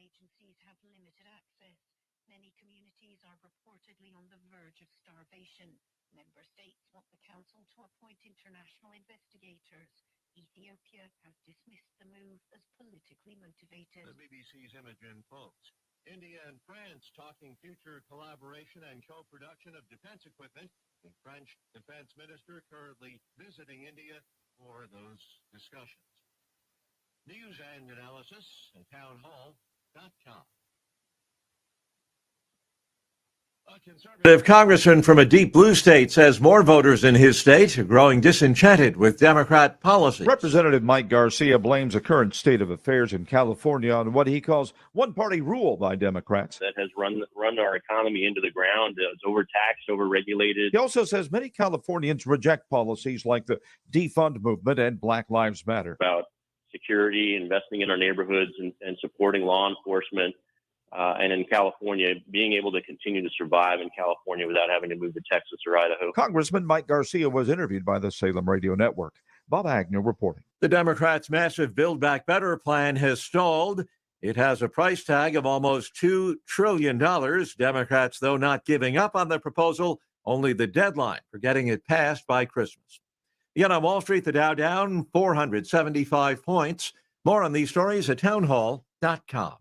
agencies have limited access. Many communities are reportedly on the verge of starvation. Member states want the council to appoint international investigators. Ethiopia has dismissed the move as politically motivated. The BBC's Imogen Folks. India and France talking future collaboration and co-production of defense equipment. The French defense minister currently visiting India for those discussions. News and analysis at townhall.com. A conservative congressman from a deep blue state says more voters in his state are growing disenchanted with Democrat policies. Representative Mike Garcia blames the current state of affairs in California on what he calls one-party rule by Democrats. That has run our economy into the ground. It's overtaxed, overregulated. He also says many Californians reject policies like the defund movement and Black Lives Matter. About security, investing in our neighborhoods, and supporting law enforcement. And in California, being able to continue to survive in California without having to move to Texas or Idaho. Congressman Mike Garcia was interviewed by the Salem Radio Network. Bob Agnew reporting. The Democrats' massive Build Back Better plan has stalled. It has a price tag of almost $2 trillion. Democrats, though, not giving up on the proposal, only the deadline for getting it passed by Christmas. Yet on Wall Street, the Dow down 475 points. More on these stories at townhall.com.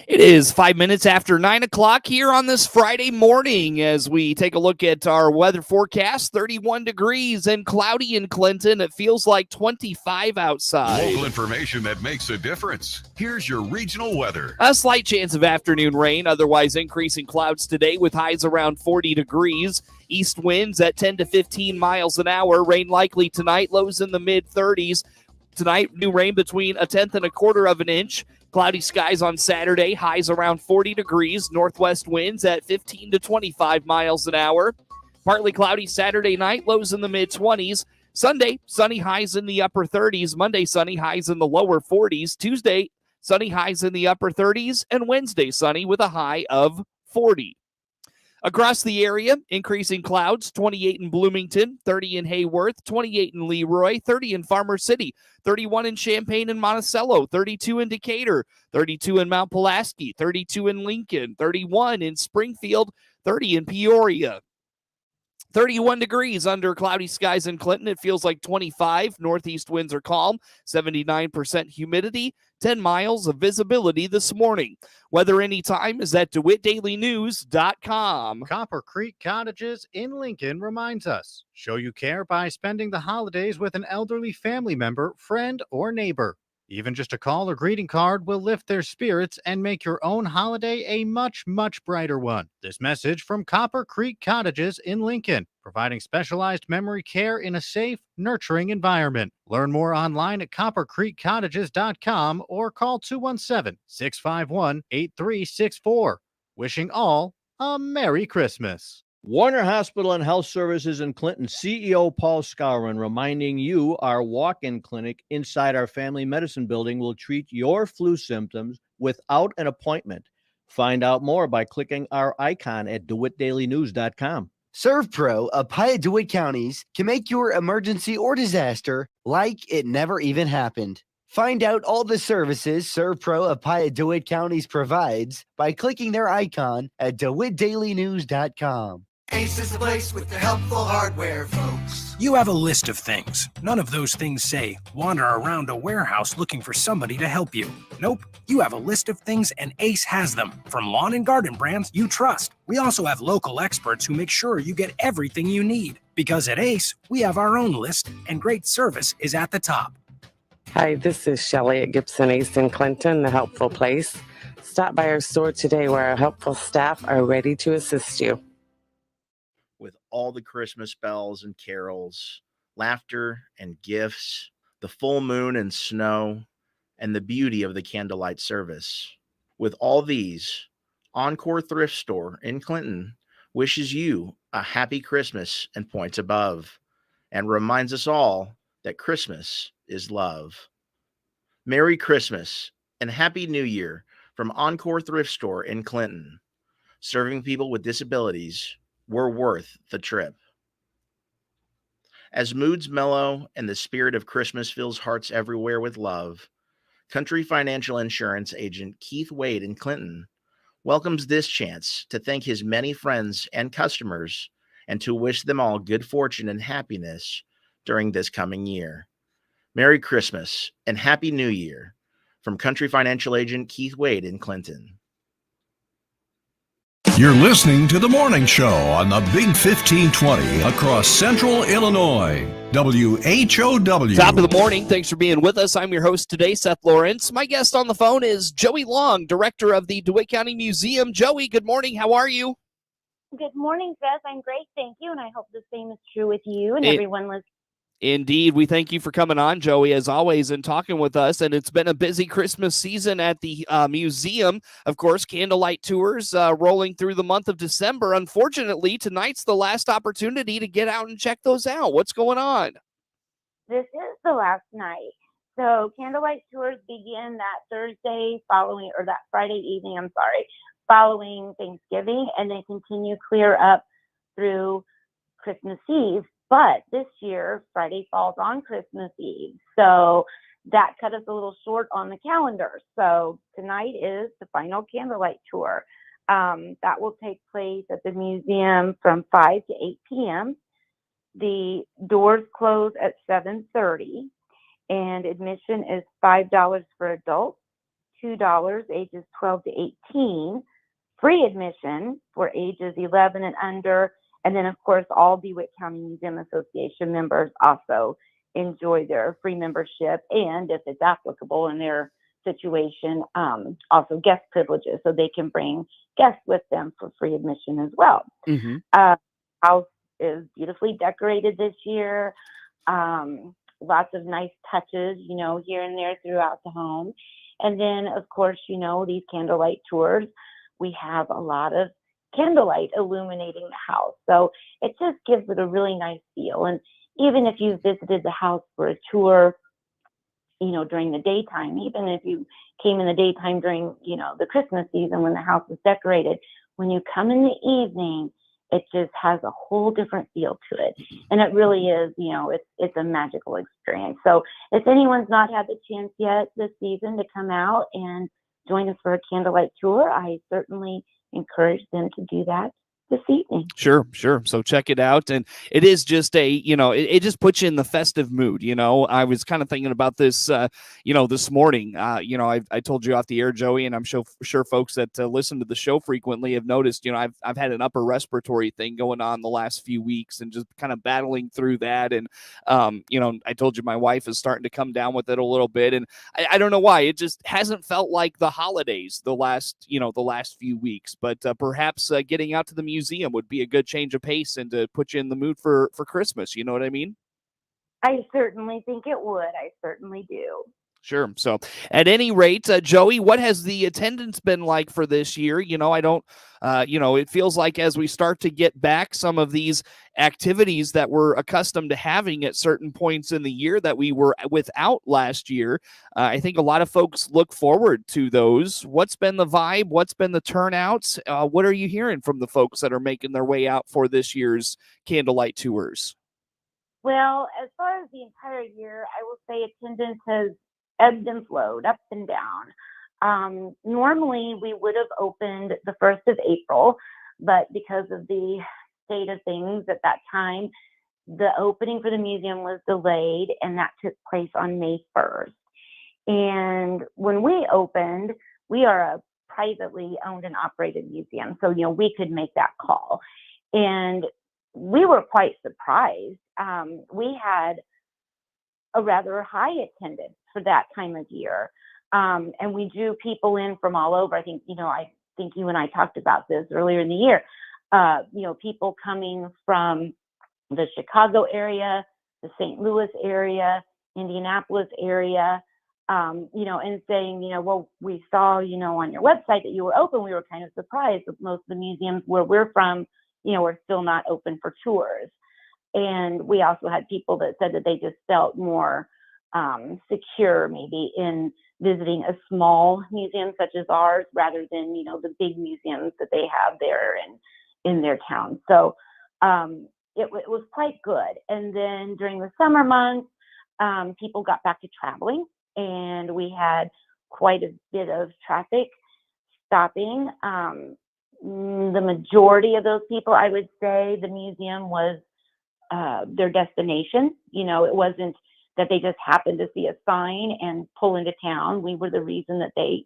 It is 5 minutes after 9 o'clock here on this Friday morning as we take a look at our weather forecast. 31 degrees and cloudy in Clinton. It feels like 25 outside. Local information that makes a difference. Here's your regional weather. A slight chance of afternoon rain, otherwise increasing clouds today with highs around 40 degrees. East winds at 10 to 15 miles an hour. Rain likely tonight, lows in the mid-30s. Tonight, new rain between a tenth and a quarter of an inch. Cloudy skies on Saturday, highs around 40 degrees, northwest winds at 15 to 25 miles an hour. Partly cloudy Saturday night, lows in the mid-20s. Sunday, sunny highs in the upper 30s. Monday, sunny highs in the lower 40s. Tuesday, sunny highs in the upper 30s. And Wednesday, sunny with a high of 40. Across the area, increasing clouds, 28 in Bloomington, 30 in Hayworth, 28 in Leroy, 30 in Farmer City, 31 in Champaign and Monticello, 32 in Decatur, 32 in Mount Pulaski, 32 in Lincoln, 31 in Springfield, 30 in Peoria. 31 degrees under cloudy skies in Clinton. It feels like 25. Northeast winds are calm, 79% humidity, 10 miles of visibility this morning. Weather anytime is at DeWittDailyNews.com. Copper Creek Cottages in Lincoln reminds us, show you care by spending the holidays with an elderly family member, friend, or neighbor. Even just a call or greeting card will lift their spirits and make your own holiday a much, much brighter one. This message from Copper Creek Cottages in Lincoln, providing specialized memory care in a safe, nurturing environment. Learn more online at coppercreekcottages.com or call 217-651-8364. Wishing all a Merry Christmas. Warner Hospital and Health Services in Clinton CEO Paul Skowron reminding you our walk-in clinic inside our family medicine building will treat your flu symptoms without an appointment. Find out more by clicking our icon at DeWittDailyNews.com. ServPro of Piatt DeWitt counties can make your emergency or disaster like it never even happened. Find out all the services ServPro of Piatt DeWitt counties provides by clicking their icon at DeWittDailyNews.com. Ace is the place with the helpful hardware, folks. You have a list of things. None of those things say, wander around a warehouse looking for somebody to help you. Nope, you have a list of things and Ace has them. From lawn and garden brands you trust. We also have local experts who make sure you get everything you need. Because at Ace, we have our own list and great service is at the top. Hi, this is Shelley at Gibson Ace in Clinton, the helpful place. Stop by our store today where our helpful staff are ready to assist you. With all the Christmas bells and carols, laughter and gifts, the full moon and snow, and the beauty of the candlelight service. With all these, Encore Thrift Store in Clinton wishes you a happy Christmas and points above, and reminds us all that Christmas is love. Merry Christmas and Happy New Year from Encore Thrift Store in Clinton. Serving people with disabilities, we're worth the trip. As moods mellow and the spirit of Christmas fills hearts everywhere with love, Country Financial Insurance agent Keith Wade in Clinton welcomes this chance to thank his many friends and customers and to wish them all good fortune and happiness during this coming year. Merry Christmas and Happy New Year from Country Financial agent Keith Wade in Clinton. You're listening to The Morning Show on the Big 1520 across Central Illinois. WHOW. Top of the morning. Thanks for being with us. I'm your host today, Seth Lawrence. My guest on the phone is Joey Long, director of the DeWitt County Museum. Joey, good morning. How are you? Good morning, Seth. I'm great, thank you, and I hope the same is true with you and everyone listening. Indeed. We thank you for coming on, Joey, as always, and talking with us. And it's been a busy Christmas season at the museum. Of course, candlelight tours rolling through the month of December. Unfortunately, tonight's the last opportunity to get out and check those out. What's going on? This is the last night. So candlelight tours begin that Thursday following, or that Friday evening, following Thanksgiving, and they continue clear up through Christmas Eve. But this year, Friday falls on Christmas Eve. So that cut us a little short on the calendar. So tonight is the final candlelight tour. That will take place at the museum from 5 to 8 p.m. The doors close at 7:30, and admission is $5 for adults, $2 ages 12 to 18, free admission for ages 11 and under. And then, of course, all DeWitt County Museum Association members also enjoy their free membership, and if it's applicable in their situation, also guest privileges, so they can bring guests with them for free admission as well. Mm-hmm. House is beautifully decorated this year. Lots of nice touches, here and there throughout the home. And then, of course, these candlelight tours, we have a lot of candlelight illuminating the house. So it just gives it a really nice feel. And even if you visited the house for a tour, during the daytime, even if you came in the daytime during, the Christmas season when the house was decorated, when you come in the evening, it just has a whole different feel to it. And it really is, it's a magical experience. So if anyone's not had the chance yet this season to come out and join us for a candlelight tour, I certainly encourage them to do that this evening. Sure. So check it out. And it is just it just puts you in the festive mood. I was kind of thinking about this, this morning. I told you off the air, Joey, and I'm sure folks that listen to the show frequently have noticed, I've had an upper respiratory thing going on the last few weeks and just kind of battling through that. And, I told you my wife is starting to come down with it a little bit. And I don't know why. It just hasn't felt like the holidays the last few weeks. But perhaps getting out to the museum would be a good change of pace and to put you in the mood for Christmas. You know what I mean? I certainly think it would. I certainly do. Sure. So at any rate, Joey, what has the attendance been like for this year? It feels like as we start to get back some of these activities that we're accustomed to having at certain points in the year that we were without last year, I think a lot of folks look forward to those. What's been the vibe? What's been the turnouts? What are you hearing from the folks that are making their way out for this year's candlelight tours? Well, as far as the entire year, I will say attendance has ebbed and flowed, up and down. Normally, we would have opened the 1st of April, but because of the state of things at that time, the opening for the museum was delayed, and that took place on May 1st. And when we opened, we are a privately owned and operated museum, so we could make that call. And we were quite surprised. We had a rather high attendance for that time of year. And we drew people in from all over. I think you and I talked about this earlier in the year. People coming from the Chicago area, the St. Louis area, Indianapolis area, and saying, well, we saw, on your website that you were open. We were kind of surprised that most of the museums where we're from, are still not open for tours. And we also had people that said that they just felt more secure maybe in visiting a small museum such as ours rather than, the big museums that they have there in their town. So it was quite good. And then during the summer months, people got back to traveling. and we had quite a bit of traffic stopping. The majority of those people, I would say, the museum was their destination. It wasn't that they just happened to see a sign and pull into town. We were the reason that they,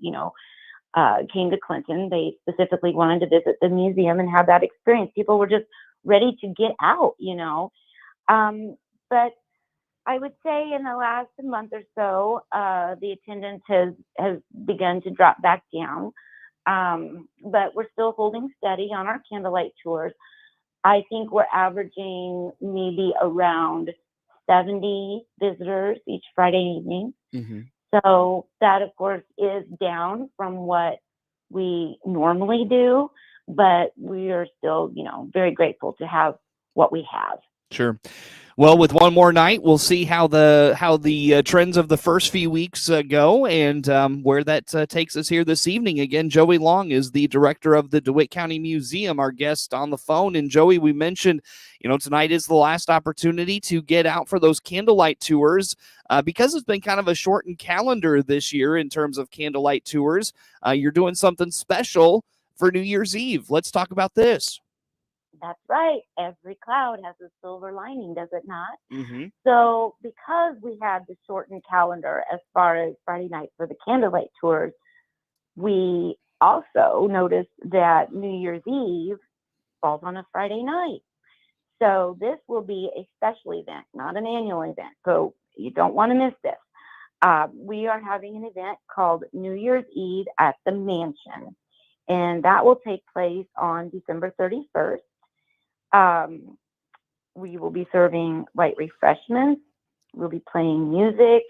came to Clinton. They specifically wanted to visit the museum and have that experience. People were just ready to get out, But I would say in the last month or so, the attendance has begun to drop back down. But we're still holding steady on our candlelight tours. I think we're averaging maybe around 70 visitors each Friday evening. Mm-hmm. So that, of course, is down from what we normally do, but we are still, very grateful to have what we have. Sure. Well, with one more night, we'll see how the trends of the first few weeks go, and where that takes us here this evening. Again, Joey Long is the director of the DeWitt County Museum, our guest on the phone. And Joey, we mentioned, tonight is the last opportunity to get out for those candlelight tours because it's been kind of a shortened calendar this year in terms of candlelight tours. You're doing something special for New Year's Eve. Let's talk about this. That's right. Every cloud has a silver lining, does it not? Mm-hmm. So because we had the shortened calendar as far as Friday night for the candlelight tours, we also noticed that New Year's Eve falls on a Friday night. So this will be a special event, not an annual event. So you don't want to miss this. We are having an event called New Year's Eve at the Mansion, and that will take place on December 31st. We will be serving light refreshments. We'll be playing music.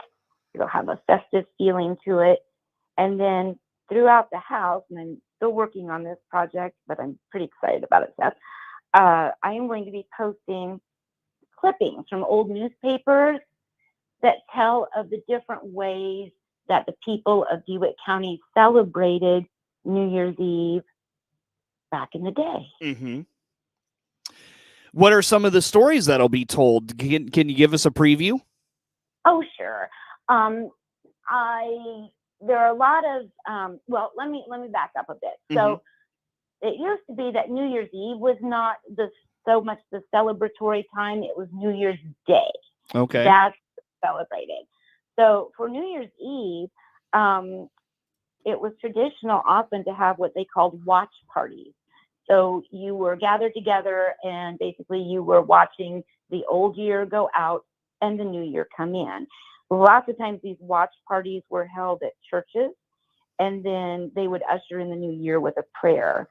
It'll have a festive feeling to it. And then throughout the house, and I'm still working on this project, but I'm pretty excited about it, Seth. I am going to be posting clippings from old newspapers that tell of the different ways that the people of DeWitt County celebrated New Year's Eve back in the day. Mm-hmm. What are some of the stories that'll be told? Can you give us a preview? Oh, sure. There are a lot of, let me back up a bit. Mm-hmm. So it used to be that New Year's Eve was not so much the celebratory time. It was New Year's Day. Okay. That's celebrated. So for New Year's Eve, it was traditional often to have what they called watch parties. So you were gathered together and basically you were watching the old year go out and the new year come in. Lots of times these watch parties were held at churches, and then they would usher in the new year with a prayer.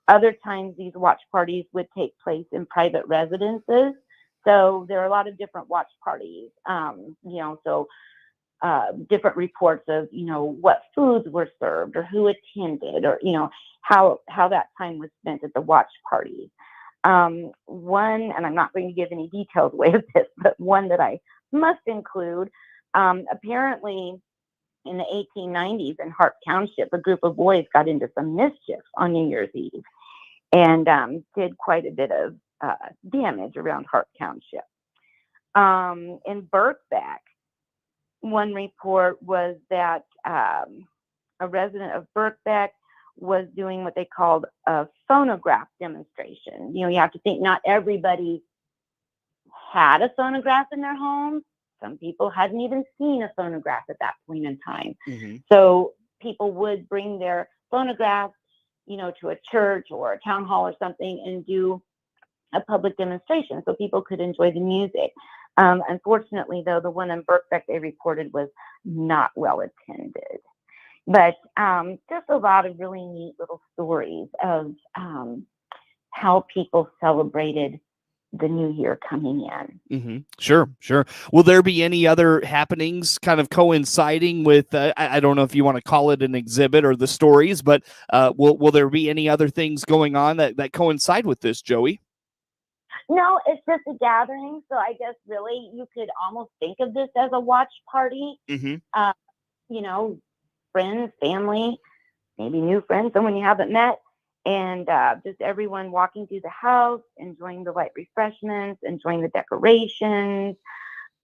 Other times these watch parties would take place in private residences. So there are a lot of different watch parties, different reports of, what foods were served or who attended or, how that time was spent at the watch parties. One, and I'm not going to give any details away of this, but one that I must include, apparently in the 1890s in Hart Township, a group of boys got into some mischief on New Year's Eve and did quite a bit of damage around Hart Township. In Birkbeck, one report was that a resident of Birkbeck was doing what they called a phonograph demonstration. You have to think not everybody had a phonograph in their home. Some people hadn't even seen a phonograph at that point in time. Mm-hmm. So people would bring their phonographs, to a church or a town hall or something and do a public demonstration so people could enjoy the music. Unfortunately, though, the one in Birkbeck they reported was not well attended. But just a lot of really neat little stories of how people celebrated the new year coming in. Mm-hmm. Sure. Will there be any other happenings kind of coinciding with, I don't know if you want to call it an exhibit or the stories, but will there be any other things going on that coincide with this, Joey? No, it's just a gathering. So I guess really you could almost think of this as a watch party. Mm-hmm. Friends, family, maybe new friends, someone you haven't met, and just everyone walking through the house, enjoying the light refreshments, enjoying the decorations,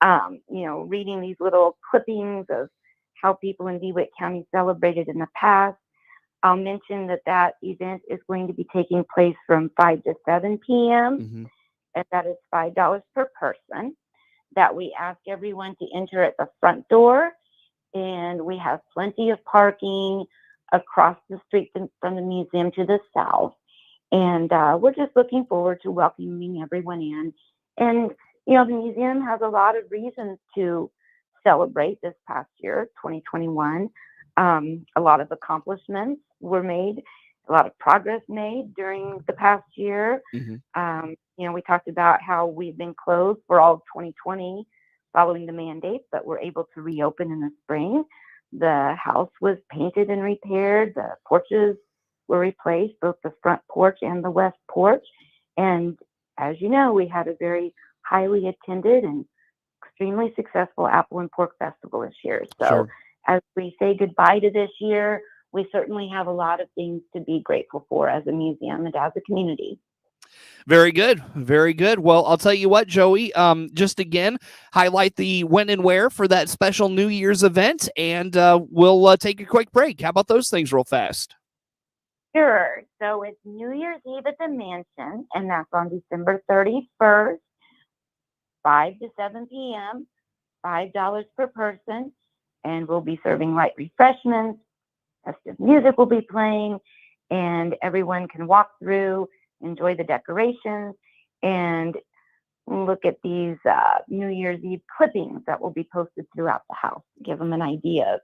reading these little clippings of how people in DeWitt County celebrated in the past. I'll mention that event is going to be taking place from 5 to 7 p.m. And that is $5 per person. That we ask everyone to enter at the front door, and we have plenty of parking across the street from the museum to the south. And we're just looking forward to welcoming everyone in. And, the museum has a lot of reasons to celebrate this past year, 2021. A lot of accomplishments were made, a lot of progress made during the past year. We talked about how we've been closed for all of 2020 following the mandate, but we're able to reopen in the spring. The house was painted and repaired. The porches were replaced, both the front porch and the west porch. And as you know, we had a very highly attended and extremely successful Apple and Pork Festival this year. So as we say goodbye to this year, we certainly have a lot of things to be grateful for as a museum and as a community. Very good. Very good. Well, I'll tell you what, Joey, just again, highlight the when and where for that special New Year's event, and we'll take a quick break. How about those things real fast? Sure. So it's New Year's Eve at the Mansion, and that's on December 31st, 5 to 7 p.m., $5 per person, and we'll be serving light refreshments. Festive music will be playing, and everyone can walk through, enjoy the decorations, and look at these New Year's Eve clippings that will be posted throughout the house. Give them an idea of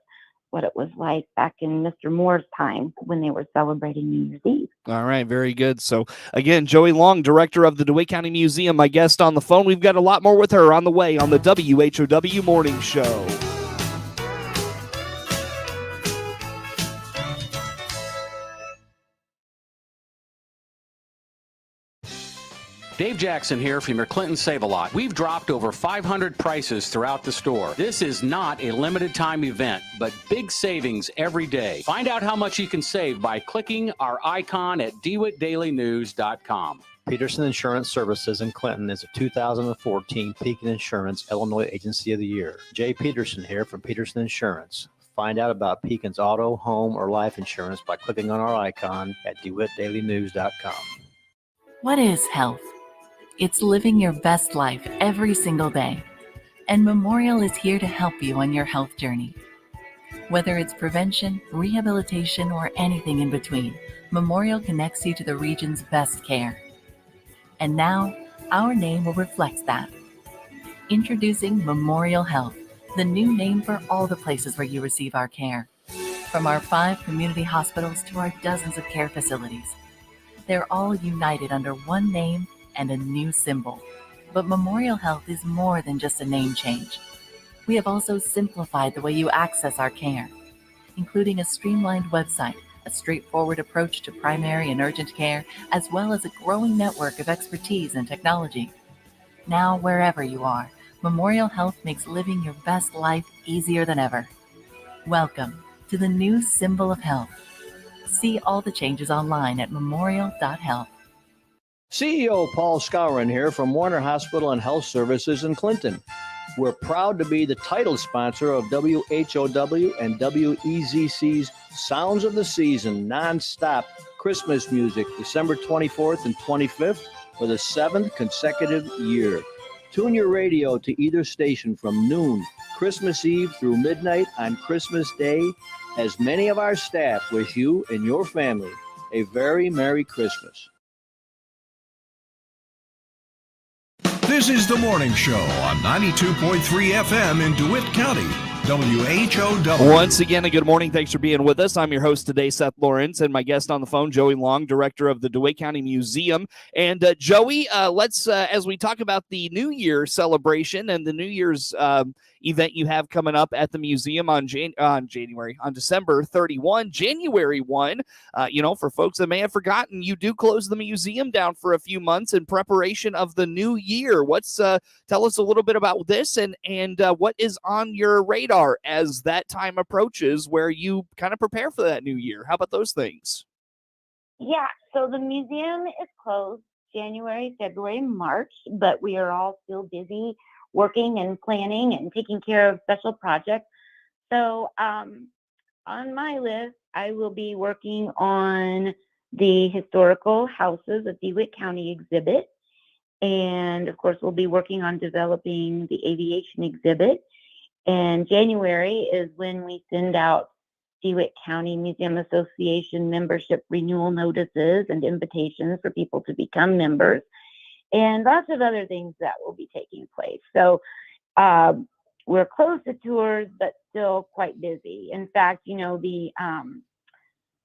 what it was like back in Mr. Moore's time when they were celebrating New Year's Eve. All right, very good. So again, Joey Long, director of the DeWitt County Museum, my guest on the phone. We've got a lot more with her on the way on the WHOW Morning Show. Dave Jackson here from your Clinton Save-A-Lot. We've dropped over 500 prices throughout the store. This is not a limited time event, but big savings every day. Find out how much you can save by clicking our icon at DeWittDailyNews.com. Peterson Insurance Services in Clinton is a 2014 Pekin Insurance Illinois Agency of the Year. Jay Peterson here from Peterson Insurance. Find out about Pekin's auto, home, or life insurance by clicking on our icon at DeWittDailyNews.com. What is health? It's living your best life every single day. And Memorial is here to help you on your health journey. Whether it's prevention, rehabilitation, or anything in between, Memorial connects you to the region's best care. And now, our name will reflect that. Introducing Memorial Health, the new name for all the places where you receive our care. From our 5 community hospitals to our dozens of care facilities. They're all united under one name and a new symbol. But Memorial Health is more than just a name change. We have also simplified the way you access our care, including a streamlined website, a straightforward approach to primary and urgent care, as well as a growing network of expertise and technology. Now, wherever you are, Memorial Health makes living your best life easier than ever. Welcome to the new symbol of health. See all the changes online at memorial.health. CEO Paul Skowron here from Warner Hospital and Health Services in Clinton. We're proud to be the title sponsor of WHOW and WEZC's Sounds of the Season non-stop Christmas music, December 24th and 25th for the 7th consecutive year. Tune your radio to either station from noon, Christmas Eve through midnight on Christmas Day, as many of our staff wish you and your family a very Merry Christmas. This is The Morning Show on 92.3 FM in DeWitt County, WHOW. Once again, a good morning. Thanks for being with us. I'm your host today, Seth Lawrence, and my guest on the phone, Joey Long, director of the DeWitt County Museum. And Joey, let's, as we talk about the New Year celebration and the New Year's event you have coming up at the museum on December 31, January 1. For folks that may have forgotten, you do close the museum down for a few months in preparation of the new year. Tell us a little bit about this and what is on your radar as that time approaches where you kind of prepare for that new year. How about those things? Yeah, so the museum is closed January, February, March, but we are all still busy working and planning and taking care of special projects So on my list, I will be working on the historical houses of DeWitt County exhibit. And of course, we'll be working on developing the aviation exhibit. And January is when we send out DeWitt County Museum Association membership renewal notices and invitations for people to become members, and lots of other things that will be taking place. So we're close to tours, but still quite busy. In fact, the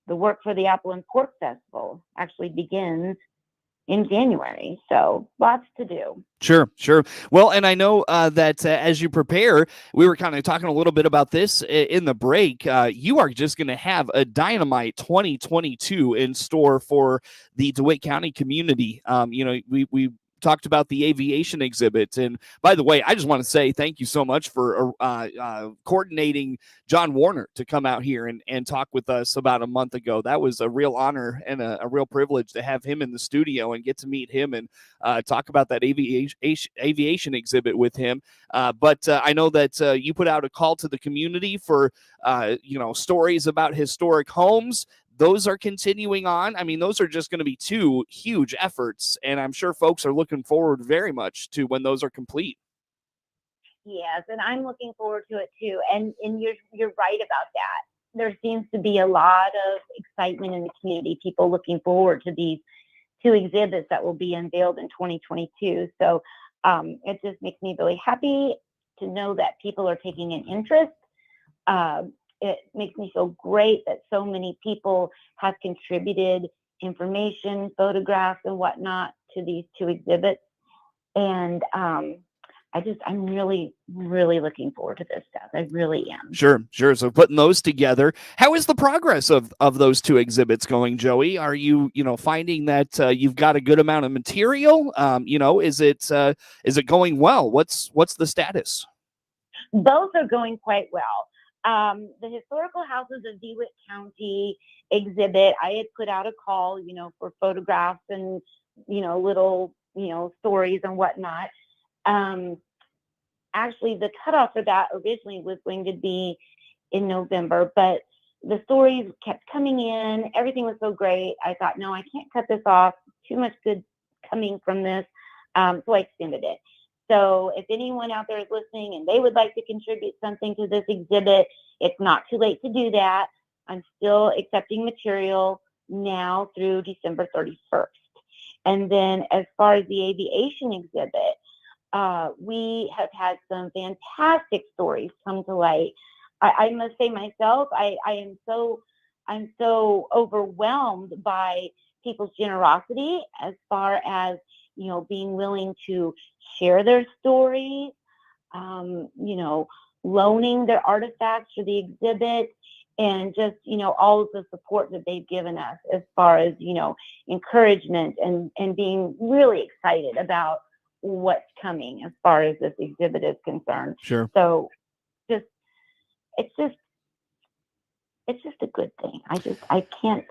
work for the Apple and Pork Festival actually begins in January. So lots to do. Sure. Well, and I know that as you prepare, we were kind of talking a little bit about this in the break. You are just going to have a dynamite 2022 in store for the DeWitt County community. We talked about the aviation exhibit. And by the way, I just want to say thank you so much for coordinating John Warner to come out here and talk with us about a month ago. That was a real honor and a real privilege to have him in the studio and get to meet him and talk about that aviation exhibit with him. But I know that you put out a call to the community for, stories about historic homes. Those are continuing on. I mean, those are just going to be two huge efforts, and I'm sure folks are looking forward very much to when those are complete. Yes, and I'm looking forward to it too. And you're right about that. There seems to be a lot of excitement in the community, people looking forward to these two exhibits that will be unveiled in 2022. So it just makes me really happy to know that people are taking an interest. It makes me feel great that so many people have contributed information, photographs, and whatnot to these two exhibits. And I'm really, really looking forward to this stuff. I really am. Sure. So putting those together, how is the progress of those two exhibits going, Joey? Are you, finding that you've got a good amount of material? Is it going well? What's the status? Both are going quite well. The historical houses of DeWitt County exhibit, I had put out a call, for photographs and, little, stories and whatnot. Actually, the cutoff for that originally was going to be in November, but the stories kept coming in. Everything was so great. I thought, no, I can't cut this off. Too much good coming from this. So I extended it. So if anyone out there is listening and they would like to contribute something to this exhibit, it's not too late to do that. I'm still accepting material now through December 31st. And then as far as the aviation exhibit, we have had some fantastic stories come to light. I must say myself, I'm so overwhelmed by people's generosity as far as, being willing to share their stories, loaning their artifacts for the exhibit, and just, all of the support that they've given us as far as, encouragement and being really excited about what's coming as far as this exhibit is concerned. Sure. So it's just a good thing. I can't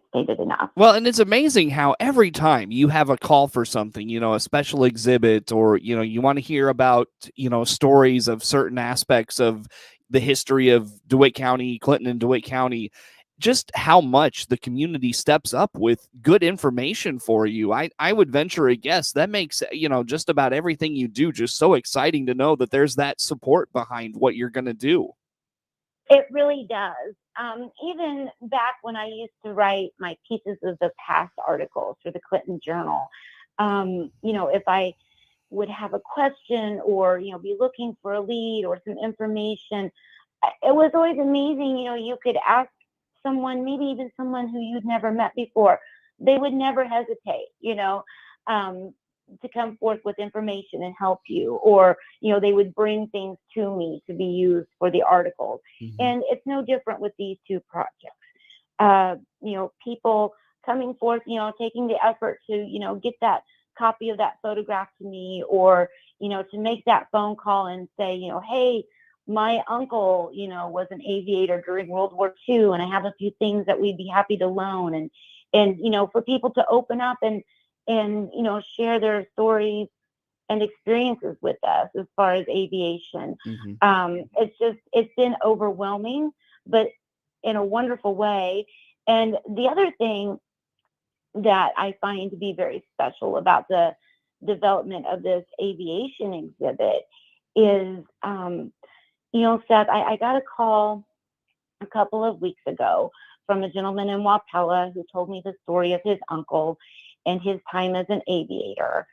state it enough. Well, and it's amazing how every time you have a call for something, a special exhibit, or, you want to hear about, stories of certain aspects of the history of DeWitt County, Clinton and DeWitt County, just how much the community steps up with good information for you. I would venture a guess that makes, just about everything you do just so exciting to know that there's that support behind what you're going to do. It really does. Even back when I used to write my pieces of the past articles for the Clinton Journal, if I would have a question or, be looking for a lead or some information, it was always amazing. You could ask someone, maybe even someone who you'd never met before. They would never hesitate, to come forth with information and help you, or they would bring things to me to be used for the articles. And it's no different with these two projects. People coming forth, taking the effort to get that copy of that photograph to me, or to make that phone call and say, hey, my uncle was an aviator during World War II, and I have a few things that we'd be happy to loan, and for people to open up and share their stories and experiences with us as far as aviation. Mm-hmm. It's been overwhelming, but in a wonderful way. And the other thing that I find to be very special about the development of this aviation exhibit is, Seth, I got a call a couple of weeks ago from a gentleman in Wapella who told me the story of his uncle and his time as an aviator,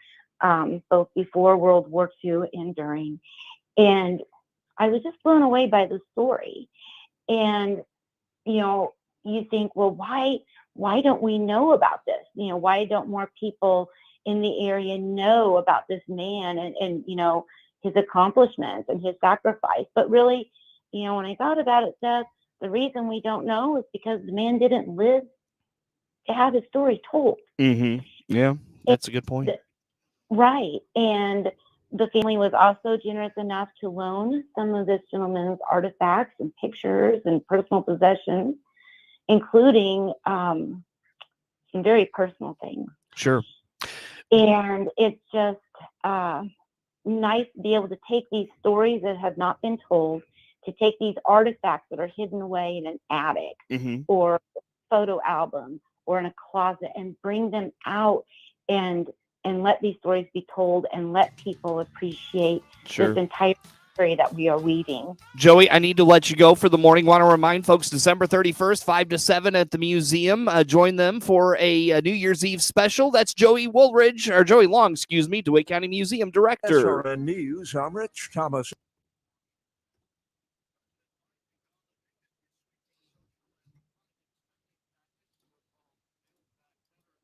both before World War II and during. And I was just blown away by the story. And, you think, well, why don't we know about this? Why don't more people in the area know about this man and his accomplishments and his sacrifice? But really, when I thought about it, Seth, the reason we don't know is because the man didn't live to have his story told. Mm-hmm. Yeah, that's a good point. Right. And the family was also generous enough to loan some of this gentleman's artifacts and pictures and personal possessions, including some very personal things. Sure. And it's just nice to be able to take these stories that have not been told, to take these artifacts that are hidden away in an attic Mm-hmm. or photo album or in a closet and bring them out and let these stories be told and let people appreciate this entire story that we are weaving. Joey, I need to let you go for the morning. Want to remind folks, December 31st, 5 to 7 at the museum. Join them for a New Year's Eve special. That's Joey Long, DeWitt County Museum Director. SRN News, I'm Rich Thomas.